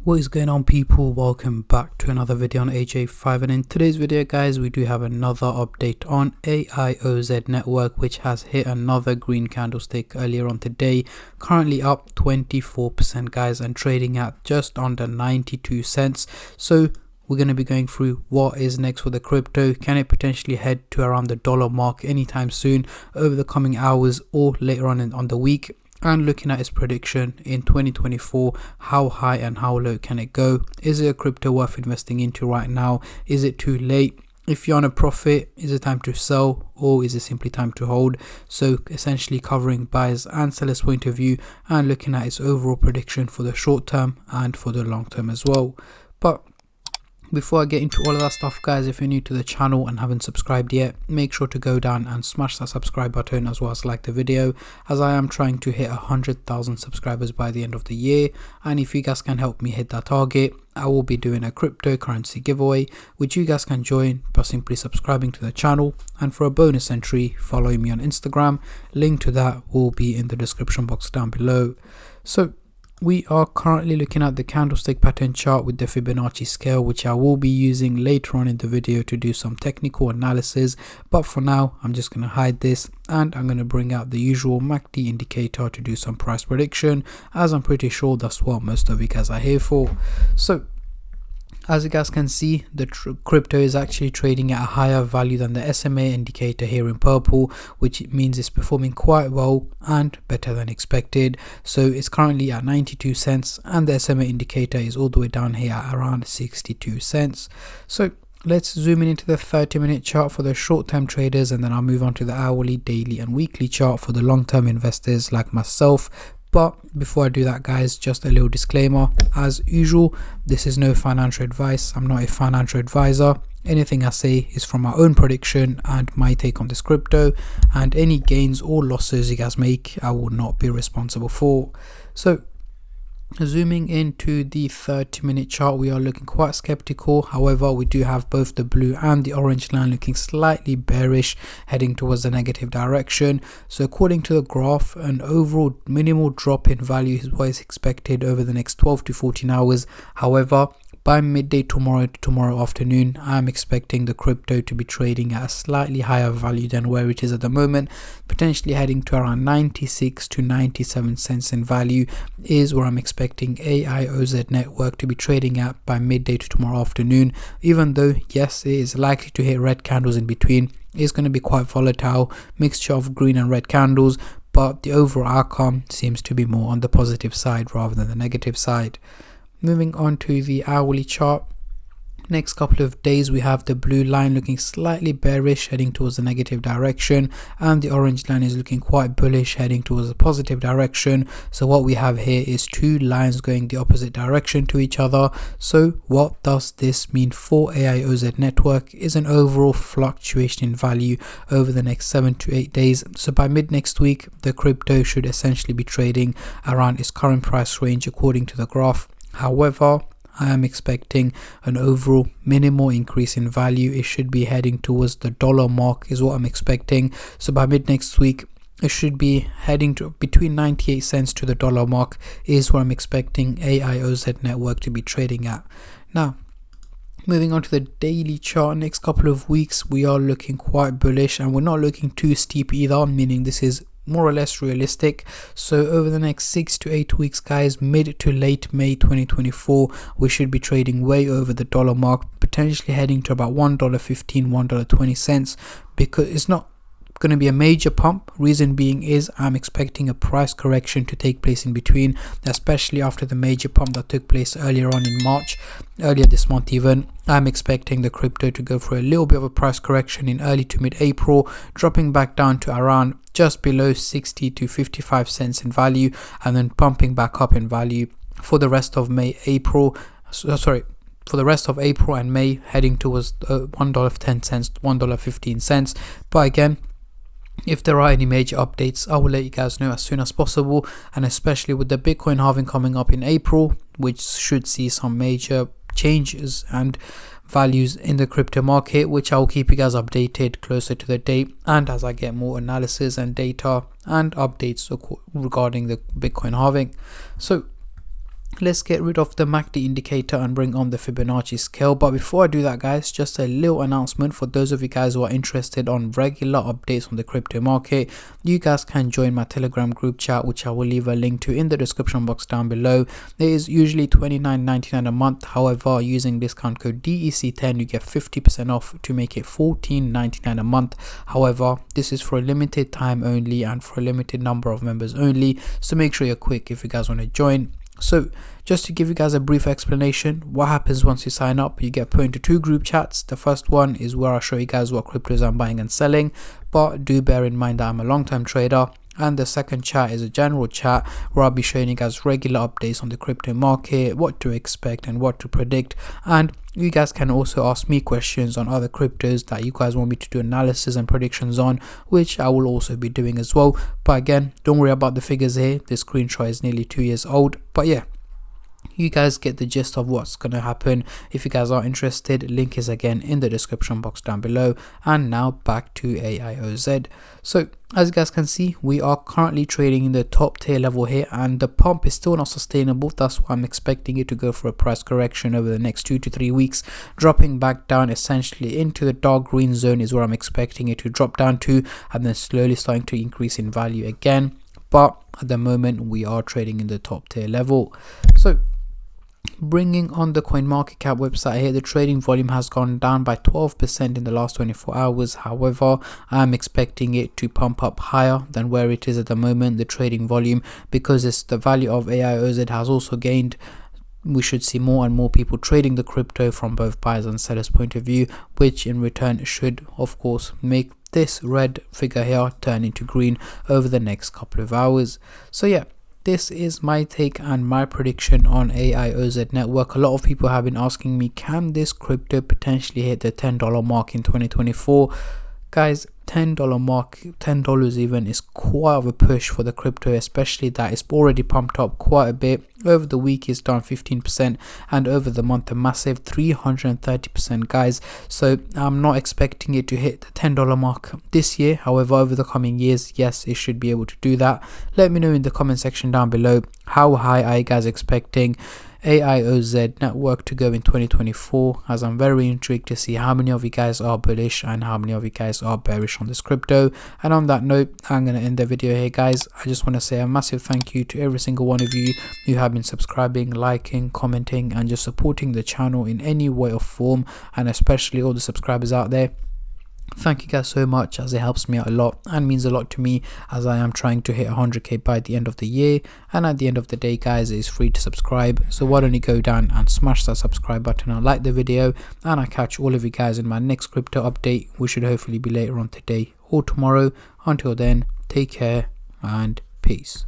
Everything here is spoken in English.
What is going on, people? Welcome back to another video on AJ5, and in today's video guys we do have another update on Aioz network, which has hit another green candlestick earlier on today, currently up 24% guys and trading at just under 92 cents. So we're going to be going through what is next for the crypto. Can it potentially head to around the dollar mark anytime soon over the coming hours or later on the week? And looking at its prediction in 2024, how high and how low can it go? Is it a crypto worth investing into right now? Is it too late? If you're on a profit, is it time to sell, or is it simply time to hold? So essentially covering buyers and sellers point of view and looking at its overall prediction for the short term and for the long term as well. But before I get into all of that stuff guys, if you're new to the channel and haven't subscribed yet, make sure to go down and smash that subscribe button as well as like the video, as I am trying to hit 100,000 subscribers by the end of the year. And if you guys can help me hit that target, I will be doing a cryptocurrency giveaway which you guys can join by simply subscribing to the channel, and for a bonus entry following me on Instagram. Link to that will be in the description box down below. So we are currently looking at the candlestick pattern chart with the Fibonacci scale, which I will be using later on in the video to do some technical analysis. But for now, I'm just going to hide this and I'm going to bring out the usual MACD indicator to do some price prediction, as I'm pretty sure that's what most of you guys are here for. So as you guys can see, the crypto is actually trading at a higher value than the SMA indicator here in purple, which means it's performing quite well and better than expected. So it's currently at 92 cents and the SMA indicator is all the way down here at around 62 cents. So let's zoom in into the 30-minute chart for the short-term traders, and then I'll move on to the hourly, daily and weekly chart for the long-term investors like myself. But before I do that guys, just a little disclaimer. As usual, this is no financial advice. I'm not a financial advisor. Anything I say is from my own prediction and my take on this crypto, and any gains or losses you guys make, I will not be responsible for. So zooming into the 30-minute chart, we are looking quite skeptical. However, we do have both the blue and the orange line looking slightly bearish, heading towards the negative direction. So according to the graph, an overall minimal drop in value is what is expected over the next 12 to 14 hours. However, by midday tomorrow afternoon, I'm expecting the crypto to be trading at a slightly higher value than where it is at the moment, potentially heading to around 96 to 97 cents in value is where I'm expecting Aioz network to be trading at by midday to tomorrow afternoon. Even though yes, it is likely to hit red candles in between, it's going to be quite volatile, mixture of green and red candles, but the overall outcome seems to be more on the positive side rather than the negative side. Moving on to the hourly chart, next couple of days we have the blue line looking slightly bearish, heading towards the negative direction, and the orange line is looking quite bullish, heading towards the positive direction. So what we have here is two lines going the opposite direction to each other. So what does this mean for Aioz network is an overall fluctuation in value over the next 7 to 8 days. So by mid next week, the crypto should essentially be trading around its current price range according to the graph. However, I am expecting an overall minimal increase in value. It should be heading towards the dollar mark is what I'm expecting. So by mid next week, it should be heading to between 98 cents to the dollar mark is where I'm expecting Aioz network to be trading at. Now, moving on to the daily chart, next couple of weeks we are looking quite bullish, and we're not looking too steep either, meaning this is more or less realistic. So over the next 6 to 8 weeks guys, mid to late May 2024, we should be trading way over the dollar mark, potentially heading to about $1.15, $1.20, because it's not going to be a major pump. Reason being is I'm expecting a price correction to take place in between, especially after the major pump that took place earlier on in March, earlier this month even. I'm expecting the crypto to go for a little bit of a price correction in early to mid-April, dropping back down to around just below 60 to 55 cents in value, and then pumping back up in value for the rest of for the rest of April and May, heading towards $1.10, $1.15. But again, if there are any major updates, I will let you guys know as soon as possible, and especially with the Bitcoin halving coming up in April, which should see some major changes and values in the crypto market, which I'll keep you guys updated closer to the date and as I get more analysis and data and updates regarding the Bitcoin halving. So let's get rid of the MACD indicator and bring on the Fibonacci scale. But before I do that, guys, just a little announcement for those of you guys who are interested on regular updates on the crypto market. You guys can join my Telegram group chat, which I will leave a link to in the description box down below. It is usually $29.99 a month. However, using discount code DEC10 you get 50% off to make it $14.99 a month. However, this is for a limited time only and for a limited number of members only, so make sure you're quick if you guys want to join. So just to give you guys a brief explanation, what happens once you sign up, you get put into two group chats. The first one is where I'll show you guys what cryptos I'm buying and selling, but do bear in mind that I'm a long-term trader. And the second chat is a general chat where I'll be showing you guys regular updates on the crypto market, what to expect and what to predict. And you guys can also ask me questions on other cryptos that you guys want me to do analysis and predictions on, which I will also be doing as well. But again, don't worry about the figures here. This screenshot is nearly 2 years old. But yeah, you guys get the gist of what's gonna happen. If you guys are interested, link is again in the description box down below. And now back to Aioz. So as you guys can see, we are currently trading in the top tier level here, and the pump is still not sustainable. That's why I'm expecting it to go for a price correction over the next 2 to 3 weeks, dropping back down essentially into the dark green zone is where I'm expecting it to drop down to, and then slowly starting to increase in value again. But at the moment we are trading in the top tier level. So bringing on the CoinMarketCap website here, the trading volume has gone down by 12% in the last 24 hours. However, I'm expecting it to pump up higher than where it is at the moment, the trading volume, because it's the value of Aioz has also gained. We should see more and more people trading the crypto from both buyers and sellers point of view, which in return should of course make this red figure here turn into green over the next couple of hours. So yeah, this is my take and my prediction on Aioz network. A lot of people have been asking me, can this crypto potentially hit the $10 mark in 2024? Guys, $10 mark, $10 even, is quite of a push for the crypto, especially that it's already pumped up quite a bit. Over the week it's down 15% and over the month a massive 330%, guys. So I'm not expecting it to hit the $10 mark this year. However, over the coming years, yes, it should be able to do that. Let me know in the comment section down below, how high are you guys expecting Aioz network to go in 2024, as I'm very intrigued to see how many of you guys are bullish and how many of you guys are bearish on this crypto. And on that note, I'm going to end the video here, guys. I just want to say a massive thank you to every single one of you who have been subscribing, liking, commenting and just supporting the channel in any way or form, and especially all the subscribers out there. Thank you guys so much, as it helps me out a lot and means a lot to me, as I am trying to hit 100k by the end of the year. And at the end of the day, guys, it is free to subscribe, so why don't you go down and smash that subscribe button and like the video, and I'll catch all of you guys in my next crypto update, which should hopefully be later on today or tomorrow. Until then, take care and peace.